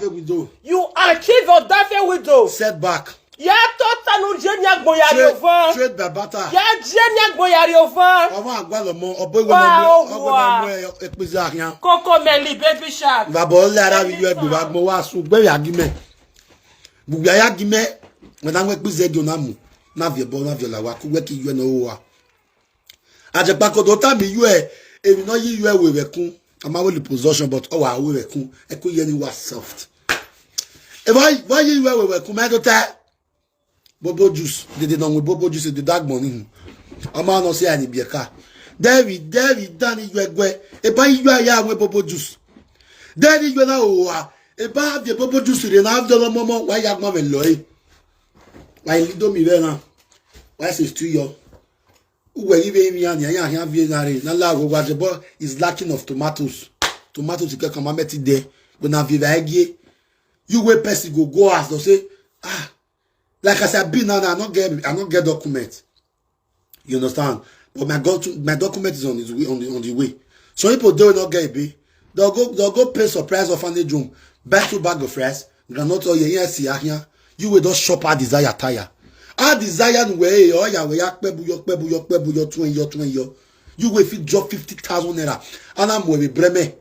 daffy widow. You achieve your daffy widow. Setback. Ya tota no jenya gboyari ovan. Trade by butter. Ya jenya gboyari ovan. Ọmọ agbalomo ọbọ epize ahia. Coco Melly baby shark. Babo lara wi egbe wa gbo wa sun gbe ya gime. Gbugbe ya gime. When I'm epize do na mu. Na vie bo na vie la wa ku we ki yu na o wa. Ajepako do ta mi yu e emi no yi yu e we kun. Am I the possession but oh wa we kun. E ku ye ni wa soft. E why you we kun me do ta Bobo juice, they did not with Bobo juice, the dark money. A man no say any beer car. David, Danny, you are a buy you are with Bobo juice. Daddy, you know, a bar of the Bobo juice, and after the moment, why you mom and Loy? Why you do me then? Why says to you? Who were you baby and ya have vienary? Nala was the boy is lacking of tomatoes. Tomatoes you can come met it there. When I have you wait person go as they say, like I said, I not get document. You understand? But my document is on the way. So people do not get it. They'll go pay surprise orphanage home, buy 2 bags of rice. Not all here. You will just shop our desire tire. Our desire way your you will fit drop 50,000 naira. And I'm with Bremen.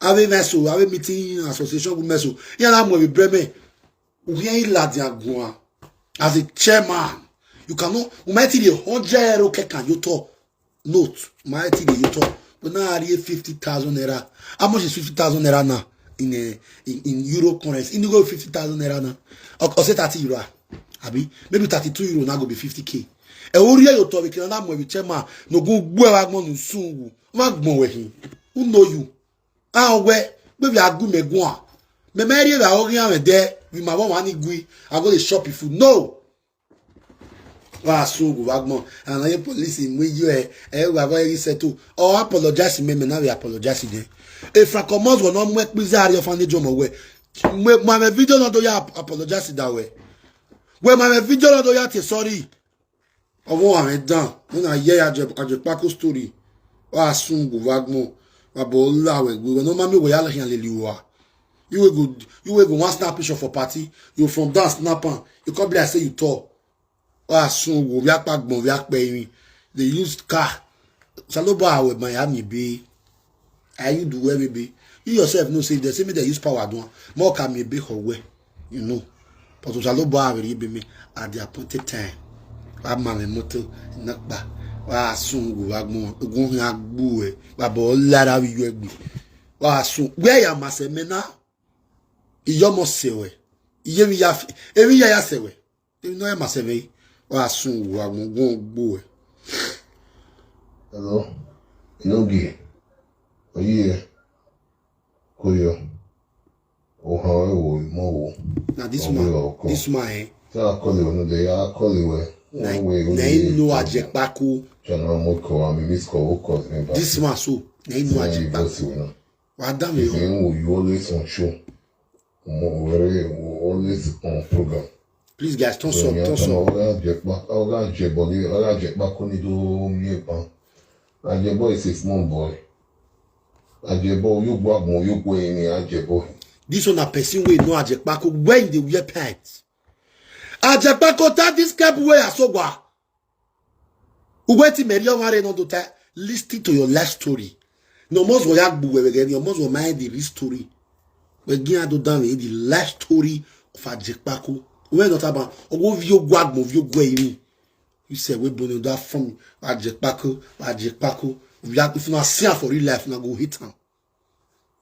I have meeting association with Meso. Yeah, I'm with Bremen. As a chairman, you cannot. Mighty the 100 euro can you talk? Note, mighty the you talk. But now I have 50,000 naira. How much is 50,000 naira now in euro currency? In go 50,000 naira now. Or say 30 euro. Abi maybe 32 euro now go be 50k. E ori you talk we can na mo be chairman. No go gbo agbo no sun. Magbon we hin. Who know you? We maybe agu megun a. Me marry we ori am there. We might want to go to shop if you know. So go Wagmo and I police in with you. We have already said to or apologize to me. Now we apologize again. If I come out, will not make bizarre of any job away. My video not do you apologize that way. When my video not do you sorry. I want done. When I hear Ajepkako story. Soon go Wagmo. My bola we go. No mommy we all here leliwa. You will go one snap picture for party. You from down snap on. You come like say you talk. Soon we are back we are paying. They used car. Saloba with Miami be. You do where be. You yourself know say they say me they use power down. More can me be her way. You know. But Saloba will be me at the appointed time. I'm my motor not back. Soon we are going to go. Babo lara you be. Soon where you must say me now. Iyomo sewe iye ya sewe no e ma sewe wa sun wa gbo e. Hello yogi oye koyo o ha wo mo wo na this man so call you no dey call you na no Ajepkako channel mo ko am miss ko cause me back this man so na no Ajepkako wa da me you always on show. Always on program. Please guys, don't stop. Ajebo is a small boy. Ajebo, you go, you go in Ajebo. This one a person wey know Ajepkako when they wear pants. Ajepkako that this cap wear asogwa. Uweti merion ware no do ta listen to your life story. No most wo yagbu we again, your most will mind the real story. We get to down the life story of Ajepkako. We not about oh view guard move you go in. You say we born that from Ajepkako. We have if not see for real life, not go hit him.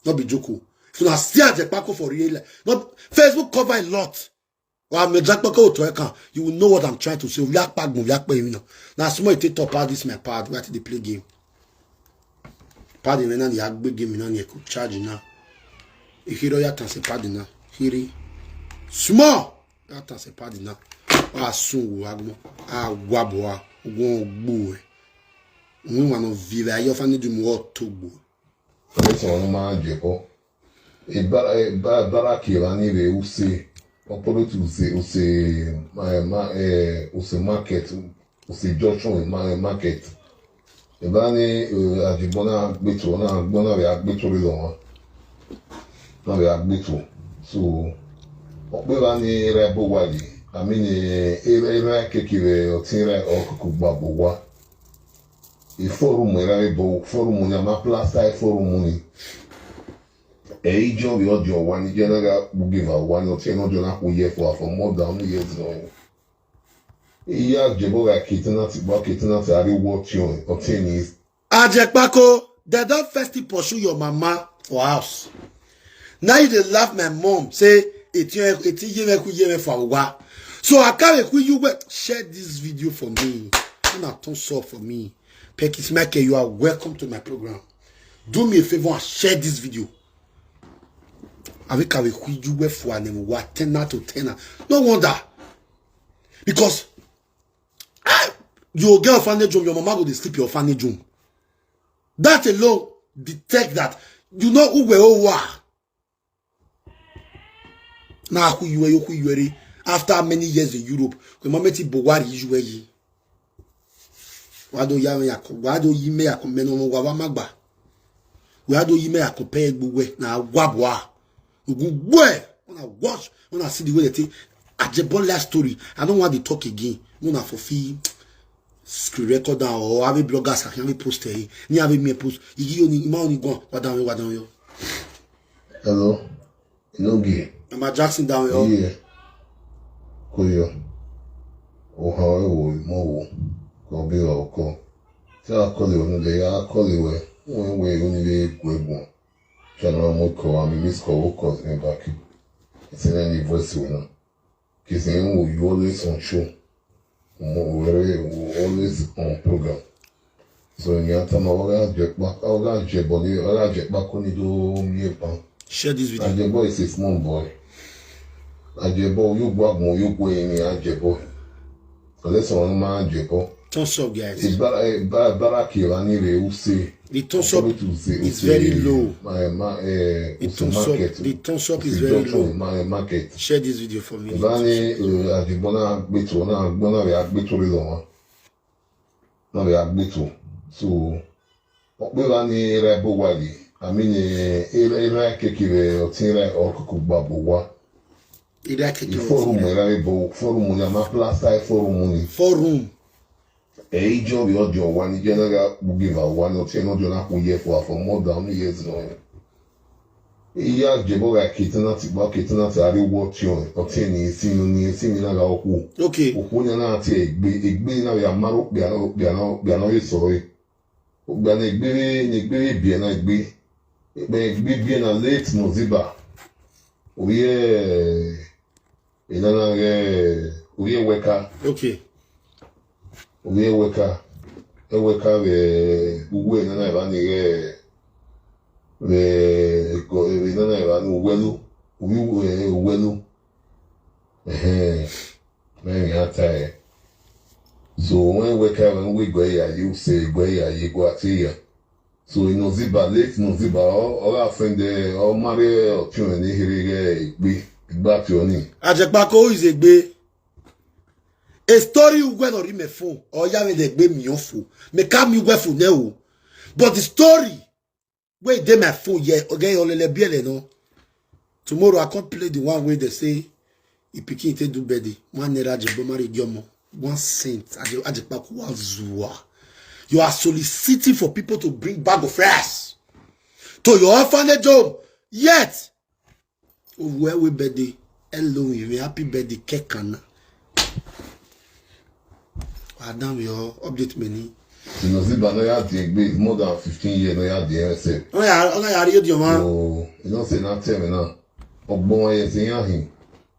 Not be joke. If not see Ajepkako for real life, not Facebook cover a lot. Well, I'm Ajepkako to account. You will know what I'm trying to say. We have pack move, we have pay you know. Now small take top part this my part. We have to play game. Part in the agbe game in the charge now. Hiro ya tanse padina hiri small ya tanse padina asun agmo agwabo ogun ogbo e won wa no vive ayo fa ni du mo togbo so no ma Ajebo e bara ki la ni re use opolo tu use market use junction market e ba ni Ajebo na gbeto na gbona re agbeto re lo won. No, we are little. So okpera ni rebo wali I mean era kekire otire okukugba bowa e forum era bo forum na ma plaster forum ni e ijo bi ojo one general give one or 10 ojo na ku year for more than years now. Iya jeboga kitinati ba kitinati ari watch you obtain is Ajepkako, they don't first pursue your mama for house. Now you dey laugh my mom say eti for wa. So I can't you share this video for me. And I don't solve for me. Pekis Mike, you are welcome to my program. Do me a favor and share this video. Avec you for an what 10 out of 10. No wonder. Because your girl orphanage home, your mama go to sleep your orphanage home. That alone detect that you know who we all are. Now who you are after many years in Europe. When mama ti bogwari you yi. Wado ya wado yi me akomeno wa magba. Wado yi me akope gbugwe na wabwa. Ugugwe when I watch when I see the way they take Ajepkako story. I don't want to talk again. When I fulfill screen record down or have bloggers I can post here. Ni have me post. You only ma only go wadan yo. Hello. No gay. Am I Jackson down yo? Yeah. Koyo. O how we mo go be o ko. Say I call you no dey I call you when we only dey go. Channel mo ko am miss ko me back. It's in any voice we know. Cause you always on show. We're always on program. So in your time, Share this video. Ajepkako is a small boy. Ajepkako, you go up more, you go in Ajepkako. So let's on my Ajepkako. Thumbs up, guys. It's Barakira, anyway, who say the thumbs up is very low. The thumbs up is very low. My market. Share this video for me. Bani Ajepkako Agbeto na gbona re Agbeto re lo na re Agbeto. So okpera ni rebo wali I mean era kekire otire okukugba bowa. Ida kekire forum era bo forum na ma plaster forum ni. Forum. E ijo bi ojo one general give one or 10 ojo na ku year for more than years now. Iya jeboga kitinati ari watch you obtain is ni na ga oku. Okay. Oku na ati egbe na ya maro bi na ye soro. Ogba na egbe bi na egbe. Egbe bi na late Noziba. Oye inana ge oye weka. Okay. Oye weka. Eweka we uwe na eba ni ge we nana eba ni uwelu. Uwelu. Man ata. So when we come we go here, you say go here, you go at here. So in Noziba, late Noziba, all our friend there, all marry or children, they hear be back to your knee. Ajepkako is a be. A story you went or me phone or ya me the be me your phone. Me come you for now. But the story where they my phone yeah, okay, only le no. Tomorrow I can't play the one where they say you picking to do better. One nera Ajepkako marry Jomo. 1 cent. Ajepkako wazua. You are soliciting for people to bring bag of rice to your orphanage home. Yet, where we birthday, hello, you happy birthday, cake and Adam, your update many. You know, Ziba no had the more than 15 years. No had the NSF. Oh yeah, your man. So you don't say not tell me now. Ogbon ye say him.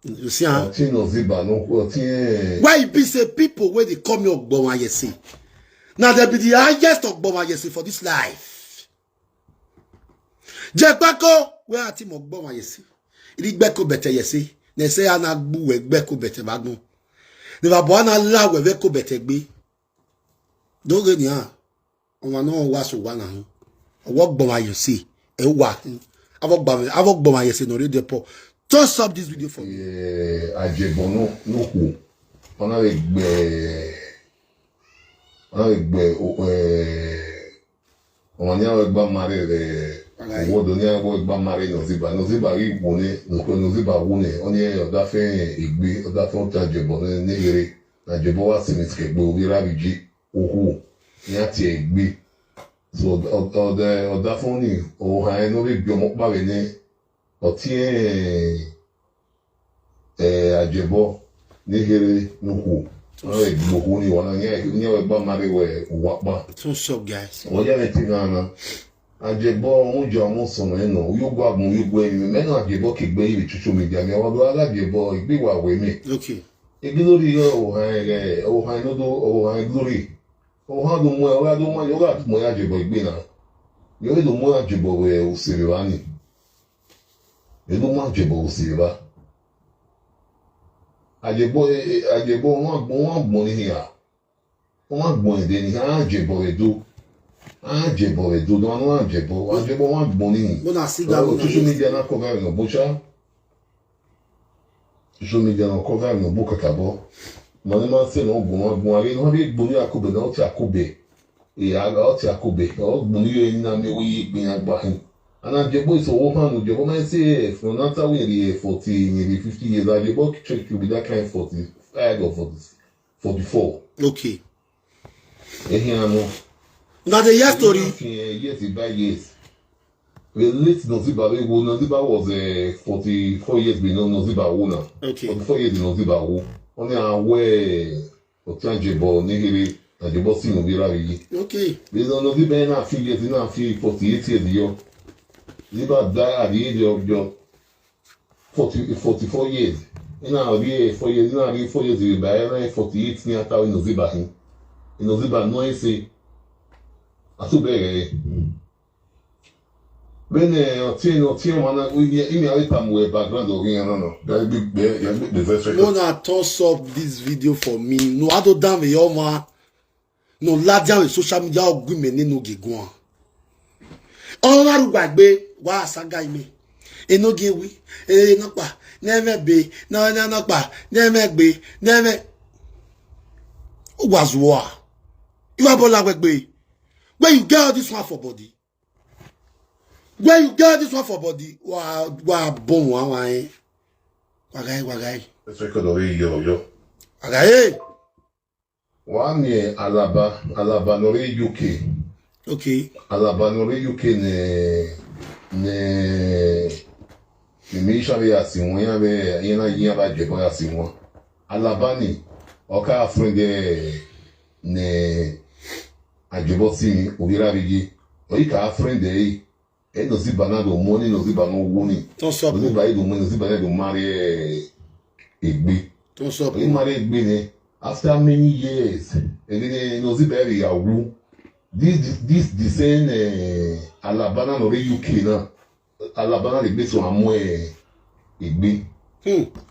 You see, huh? Ziba no. Why you be say people where they come your Ogbon ye say? Now there be the highest Ogbon ye say for this life. Ajepkako where a team Ogbon ye say? Igbeko bete ye say. Ne say anagbu we gbeko bete bagun. Ne ba bo na la we gbeko bete gbe. Doge ni ha. On wa no wa so wa na ho. Owo Ogbon ye say. E wa. Avogbon ye say no radio po. Just up this video for me. Ajepkako no who. On a on a on a ba mare Owodo ni abo igba mari Noziba ri woni nko Noziba woni oni oda fe igbe oda fe Ajebo ni ere Ajebo wa simiske gbe obi rabiji ohu ni ati igbe so oda fe ni o ha no bi bi omo pa we ni oti Ajebo ni ere nuku o igbo ohu ni wona ni igba mari we wapa so guys oja le ti na Ajebo unjo mo sono eno yugo agun yugo emi meno Ajebo ke gbe ibi social media mi awado Ajebo igbe wa we mi okay igbe lori o han no do o han glory o han do mo yo ga mo Ajebo igbe na yo do mo Ajebo we usiri wa ni e do mo Ajebo usiri ba Ajebo won gbon ni ya won gbon ide ni Ajebo we do Ajebo we do no Ajebo won gbon ni mo na see that social media na cover no bocha social media na cover no boka kabo mo ni ma se no gbon ari no bi gbon ni akobe na o ti akobe aga o ti akobe o gbon ni na me wi gbin agba hin and Ajebo is o man Ajebo man say from nata we the 40 nearly 50 years Ajebo check to be that kind 45 or 44 okay ehiano now the year story yes by years the late Noziba was 44 years below Noziba now okay 44 years in Noziba only aware of Ajebo nigiri Ajebo si no bira yi okay because Noziba na few years na 48 years yo Noziba died at the age of 44 years ina be 4 years ina be 4 years by 48 ni ata Noziba hin Noziba no say asubere bene oti wana imi alita mo background of here no that big the first no na toss up this video for me no ado down the yoma no ladia with social media ogwime nínú gigun ona rugbagbe wa saga ime enoge wi nopa nemebe na nopa nemegbe neme ugwazuwa iwa bola gbegbe where you get all this one for body wa bon wa wagai let's record of yo wagai one year Alaba no UK okay Alaba no UK ne mi shabe asinwon ya be yin ba Ajebo asinwon Alaba ni oka friend ne Ajebo si obira bigi oyika friend Noziba na do money Noziba no woni Noziba do money Noziba na do marry Igbe he marry Igbe ne after many years again Noziba be yawu this the same Alabana no UK na Alabana le gbe so amo Igbe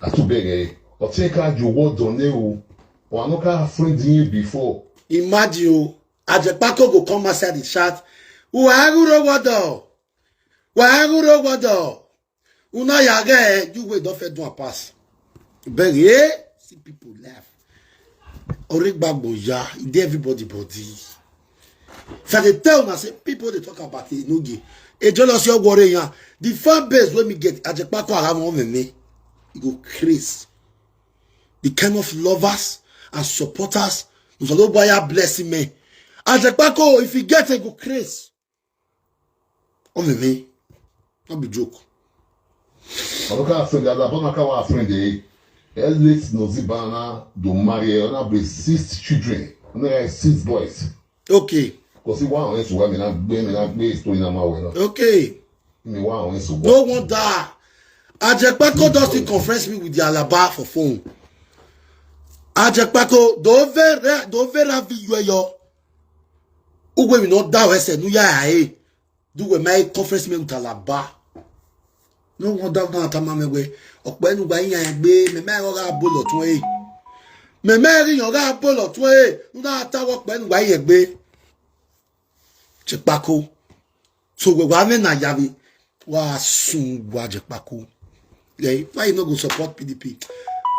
atubere o take you what done o anoka friend yin before imagine Ajepkako go come outside the chat Wahaguro wado una yage you wait don't fit do a pass bury see people laugh origbagbo ya dey everybody body so they tell na say people they talk about it nogi e jealous your worry yan the fan base when me get Ajepkako around me e go crazy the kind of lovers and supporters who's all over blessing me Ajepkako if you get it go crazy me not be joke oka friend Alabama ka wa friend late Noziba na do marry ona be 6 children ona 6 boys okay because one went to me na gbe story na ma we no okay me one went to no wonder Ajepkako doesn't conference me with the Alaba for phone Ajepkako do vera video yo ugwe mi no da we se nu ya do we my conference me with Alaba no wonder na tamamegwe ope nu gba yan gbe me me ro ga bolo tun me me ri yan ga bolo tun na tawo pe nu gba yan gbe Ajepkako so we wa me na yabi wa sun wa Ajepkako why you no go support PDP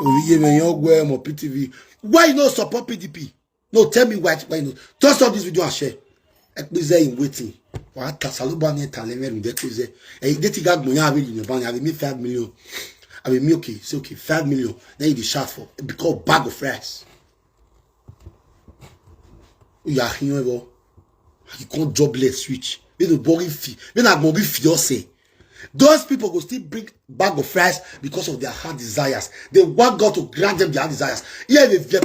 owiye me yan gwe mo PTV why you no support PDP no tell me why you no just stop this video and share please in waiting Wa kasaluba ni taleme lu de koze. E de ti gag monya abi you ban abi me 5 million. Abi me okay, say okay, 5 million. Then you dey shout for because bag of rice. You are here go. You can't jobless switch. We the boring fee. We not going fiance. Those people go still bring bag of rice because of their heart desires. They want God to grant them their desires. Yeah, if you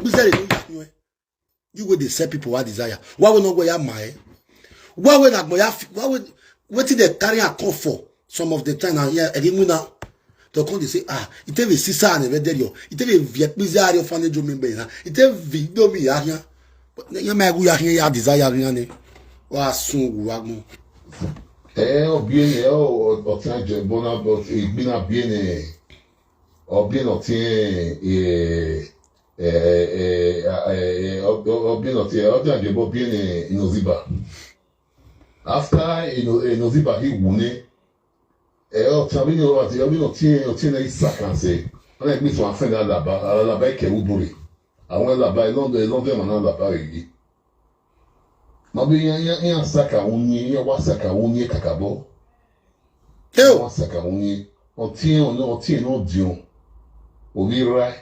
go they sell people what desire. Why we not go ya my? Why we not go ya? Why we what did they carry a call for? Some of the time now yeah again now. They come they say it have a sister and a video. It have a Vietnamese area for the member. It have video me area. But you may go ya here desire ne. Wa sun wagmo. Bien, obtient de bon abord, et bien bien, bien obtient, bien obtient de bon bien inoziba. After inoziba, he won obtient les sacs, on a mis son affaire là-bas, qui est où bourré. Avant là-bas, l'envers maintenant là-bas, Mabe yan saka unye, yan wa saka unye kakabo. Wa saka unye. On tient non dion. Ovira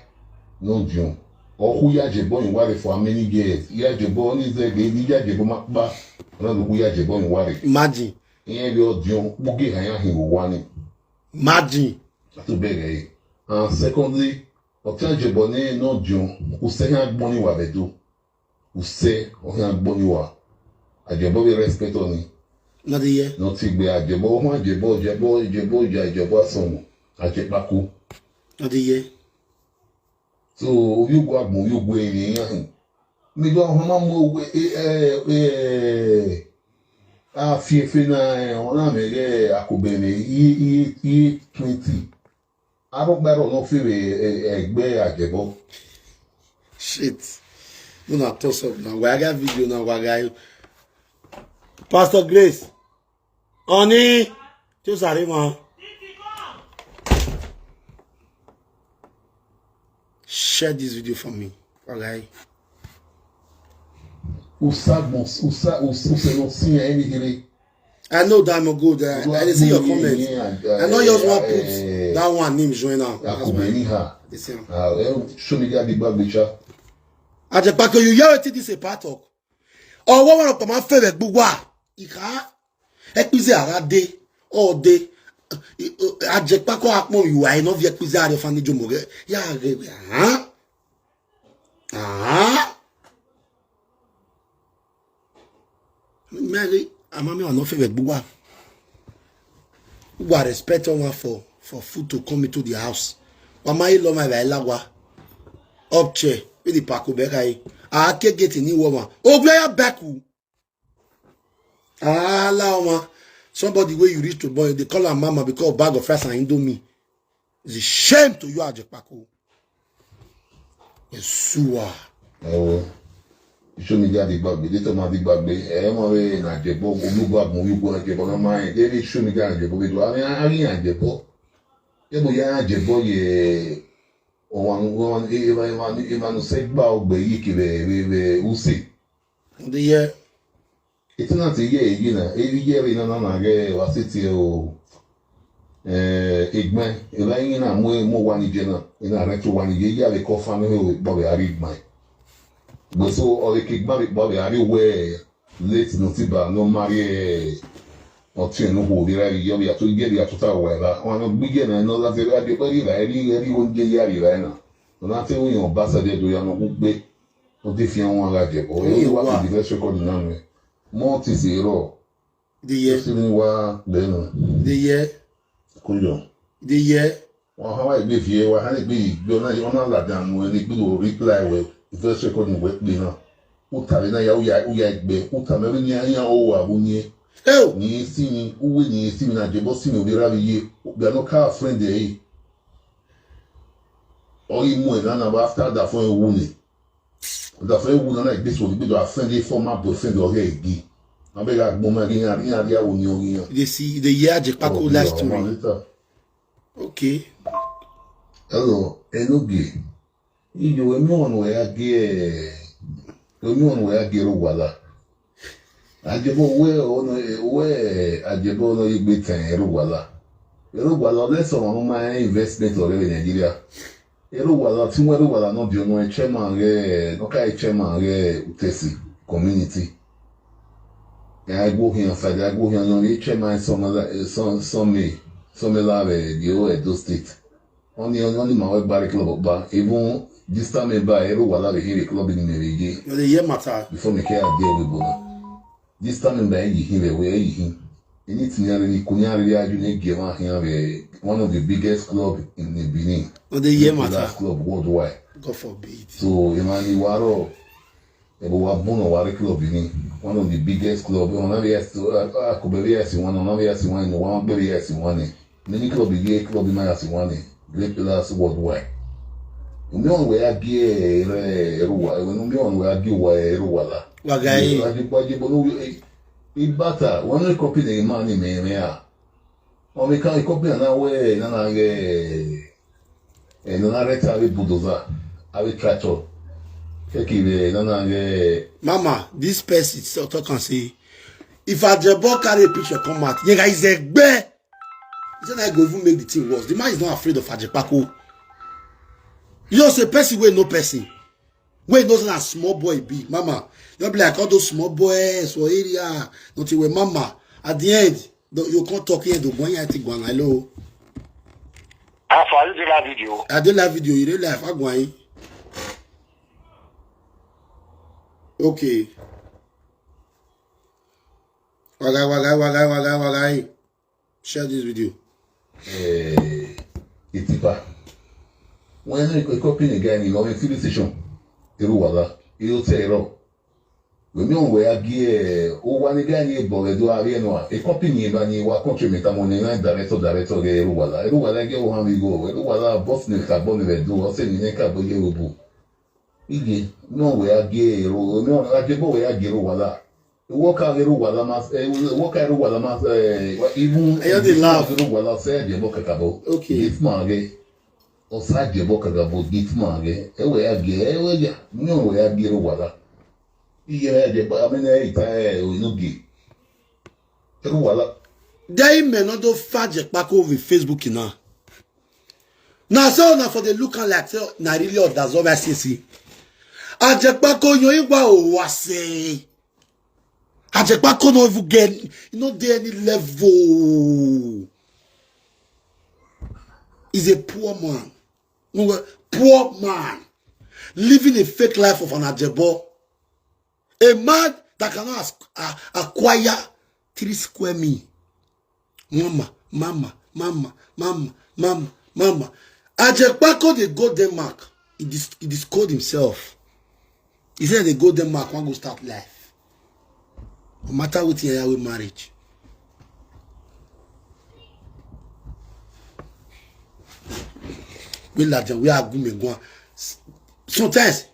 non dion. O ya jebo in ware for many years. Ya jebo ni ze ge ya jebo makba. Na lu ya jebo in ware. Imagine. Yen yo dion buge hayan hin wo wani. Imagine. To bege. En secondly, o tient jebo ne non dion. Ou se yan gboni wa bedo. Ou se o yan gboni wa. Ajebo be respect oni. Na de ye. No tigbe ajebo asomo. Ajepkako. Na de ye. So you go agbo you go yin yan. Mi go homa mo fi na ona mege akobe me yi 20. Arogbero no fi egbe ajebo. Shit. You not toss up now. Why got video now? Why Pastor Grace. Honey. Just arrive. Share this video for me. Alright. Ou c'est non si any I know that I'm good. I see your comments. I know yours want put that one name join now. Show me that the bag bicha. Ajepkako, you hear what this a part of? Or what one of my favorite bugwa? Ika ekpize arade all day. Ajepkako akmo you are not yet ekpize arade fani jomoge. Ya Mary, amami are not favorite bugwa. Who are respect one for food to come into the house. Wamai lo my lagwa. Up chair with the pako bekai. I can't get any woman. Oh, player back. Allow somebody where you reach to boy, they call her mama because of bag of rice and indomie. It's a shame to you, Ajepkako. Yes, sure. Oh, show me that the bag. They told me the bag. I'm away in Ajebo. You go up, you go Ajebo. No mind. They show me that Ajebo. I mean, Ajebo. You know, Ajebo. Ye. One. Even say about the yiki usi. The year. It's not a year, you know. Every year in another was it Igman. If I in a more one general in a retro 1 year, they call family with Bobby Arigman. But so all the kickback with Bobby Ari where late Notiba, no Marie or Tin who the Ravi to get the total weather. One of begin and know that the radio, everyone get Yari right now. Not tell you, Ambassador, do you know who be? What if you want like it? Or you want the best record in Name? Monty zero. The year. The year. Kuyo. The year. Well, how I live here, what had it be? You're not like them when they do reply with the first record in web dinner. Utalina ya be, Utamarinia or Abunye. Oh, Ni see me, who will you see me at the bossing of the Ravi? We are no car friend there. Or even after that for a woman. The friend would like this would be to offend a former boyfriend or hey, I beg a woman in Aria when you're they see the year Ajepkako last story. Okay. Hello, Enogi. You know where I get. You know where I get a walla. Ajebo we Ajebo no igbe ten Erugwala. Erugwala let's on my investment already in Nigeria. Erugwala tí wọ́n Erugwala no bi ono chairman re no kai chairman re Utesi community. I go here inside, I go here no chairman some the Edo State. Only my work club ba even this time by Erugwala be here club in Merige. No, the year matter. Before me care deal with Bona. This time by him where he anything really kunyari aju ne give here one of the biggest club in the Benin. No, the year matter. Club worldwide. God forbid. So Imani Waro Ebowabono Wari Club Benin. One of the biggest club. One of the one. Many club big club in my one. Great pillars worldwide. Umion we agie Eruwa. Umion we agie wa Eruwala. Wagai. Ibata. One copy the money me. On we can copy na we na ge. Na reta we bulldozer. Awe tractor. Mama, this person still talk and say, if Ajebo carry a picture come out, you guys is a bear. He said I go even make the thing worse. The man is not afraid of Ajepkako. You know, say person wey no person. Wey knows a small boy be. Mama, you be like all those small boys for area. Nothing with mama. At the end, you can't talk here. The boy I think one hello. I did la video. I did la video. You did live. I go. Okay. Wagai. Share this video. Itipa. When you copy again, you know, in filling station, Erugwala, you'll say, we know where gear, or one again, you boy, do Ariano, a copy name, and you are contributing money, director, Erugwala. Erugwala, go how we go. Erugwala, boss, Necabon, do, or sending Necabo, Yerubu. Ige, no way I get, no, Ajebo, where I get Erugwala. Walk out Erugwala, walk out Erugwala, even the laugh. Erugwala said, Ajepkako. Okay. It's Margay. Oside Ajepkako, it's Margay. Ewe Age, no way I get Erugwala. Yeah, I mean, no gi. Erugwala. They may not do Ajepkako with Facebook now. Now, so now for the look like, na really, that's all I see. Ajepkako, you wase. Ajepkako no even get, you know, there any level. He's a poor man. Poor man. Living a fake life of an Ajebo. A man that cannot acquire 3 square meals. Mama. Ajepkako, they go Denmark. He discode himself. He said they go Denmark, one go start life. No matter what you with marriage. We are good. Sometimes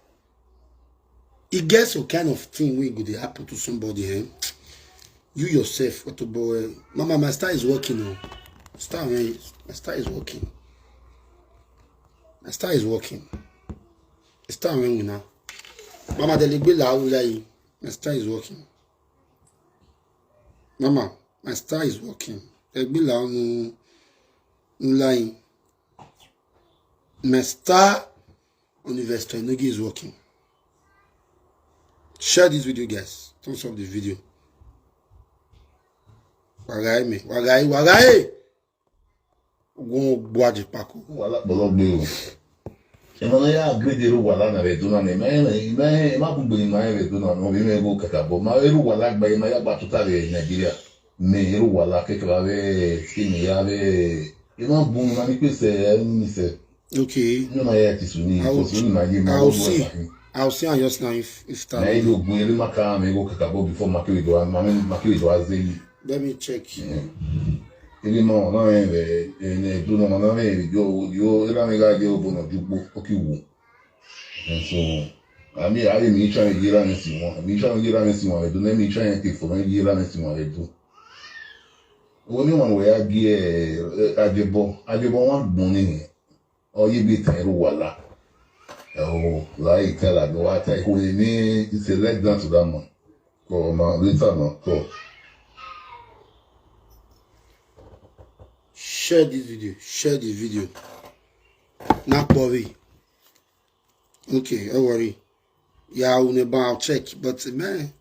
it gets a kind of thing when it happen to somebody. Eh? You yourself, what boy, Mama, my star is working. My star is working. My star is working. My star when now. Mama, the ligbe la ulai. My star is working. Mama, my star is working. The ligbe la ulai. My star on investor is working. Share this video, guys. Thumbs up the video. Wagai. Go Ajepkako. Wala bologbe. Emana ya grade Erugwala na veduna ne me ma bugbe ni ma veduna no bi me go kakabo ma Erugwala gba ma ya gba totale Nigeria me Erugwala kekeba we skin ya we ima bun na mi pese ni se. Okay. No na ya tisuni so ni ma ye ma. I'll see on just now if that. Na ido gun eri maka me go kakabo before makiri do azeli. Let me check. Yeah. Ele não é do não é eu era mega de obono jupo okiwu. So a mi try to get on this one. Mi try to get on this one. Do me try to take for me get on this one do. When one way I get Ajebo one money or you be Erugwala. Oh, like tell her go I take when me it's a let down to that man. Oh, man, later no. So. Share this video. Share this video. Not worry. Okay, don't worry. Yeah, I'll check. But man,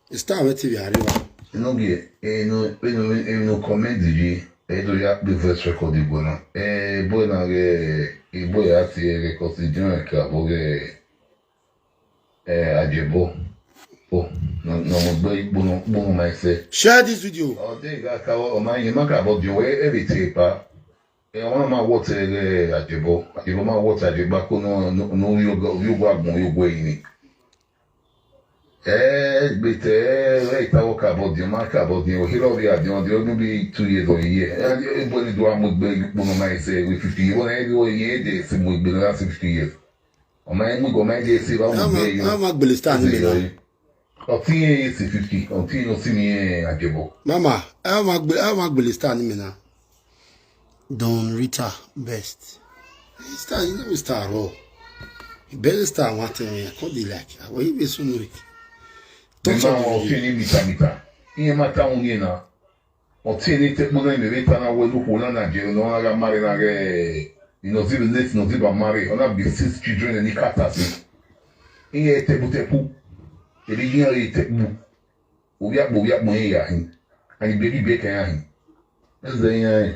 it's time to be arrived. You know, no comment did do ya the first record bona. Boy na boy ati record di ka boge Ajebo. Oh, no bono mai say. Share this video. Oh, they got cover o mai ma ka bo jo every tape. One ma what Ajebo. Ajebo ma what Ajepkako no you go agbon you go ini. But right now about the market about the hero they are going to be 2 years or a year. Everybody do a mukbang say with 50 years. Every year they say we be last 50 years. On my go my day say I'm Belistan. Or 10 years 50. Until you see me Ajebo. Mama, I'm Belistan now. Don Rita best. Star raw. Belistan what I call the like. What you be so know it. Mama otini mita. Iye mata ungena. Otini te muna imeveta na welu hula na jero na wana mari na ge inozibi leti noziba mari. Ona be 6 children ni katasi. Iye tepu. Eli yin ari tepu. Ubiak mwenye ya hin. Ani baby beka ya hin. Eze ya hin.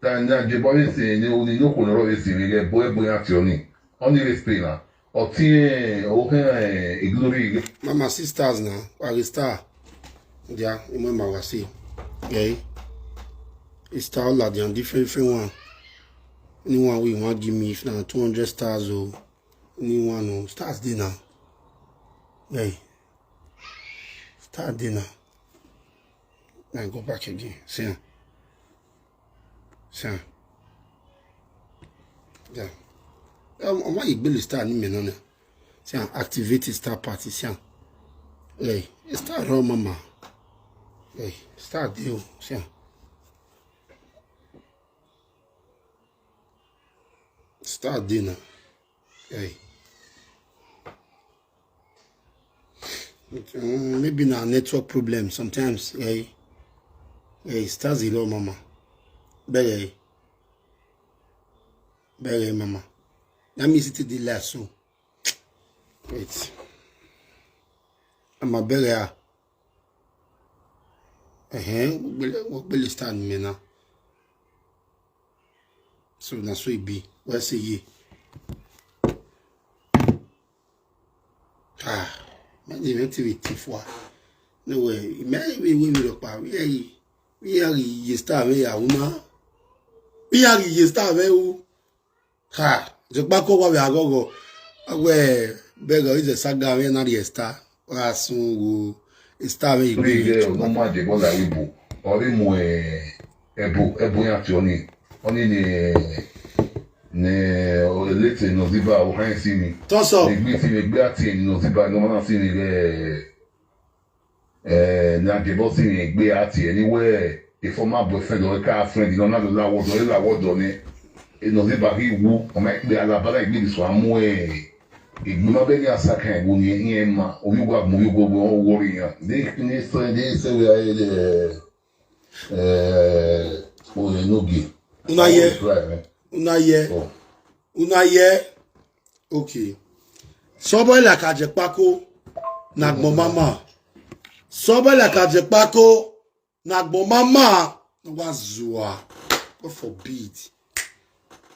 Na jebole se ni uni no konoro esi vile boy ationi. Oni respect na. Glory. Mama sisters now. Well, star. Yeah, remember what I say. Okay. It's star all that different one. Anyone we want give me if now 200 stars or anyone no stars dinner. Okay. Start dinner. Now go back again. See. Yeah. Why you build star ni menona? See, activate star party. See, hey, start raw mama. Hey, start deal. See, start dinner. Hey, maybe na network problem sometimes. Hey, start zero mama. Bye, mama. Let me see the last so. Wait. I'm a belly. What will stand me now? So that's what it be. Where's the ye? Man, even activity for. No way. Maybe we will look back. We are ye star, we are woman. We are ye star, we Ajepkako wa we agogo we bega is a saga we na the star wa sun wo star we gbe o mo Ajebo la wibo ori mu ebu ya ti oni ne o lete no ziba o kan si ni to so gbe ati no ziba no na si ni na Ajebo si ni gbe ati anywhere a former boyfriend or car friend no na la wodo ni no ziba ri wu o ma gbe alabara gbe so amu igbima be ni asaka ego ni yin ma oyugo agmo oyugo go wori yan they say we are o enogi una ye okay somebody like Ajepkako na gbo mama somebody like Ajepkako na gbo mama no was zua God forbid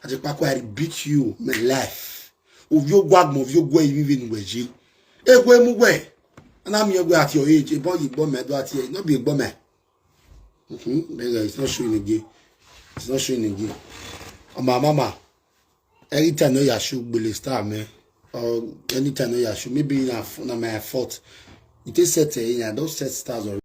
Ajepkako I rebuke you my life of your guagmo of your way even weji egwe mu we na me egwe at your age boy you bomb do at here no be bomb it's not showing again my mama anytime no ya shoot bully star me or anytime no ya shoot maybe na my fault it is set in I don't set stars already.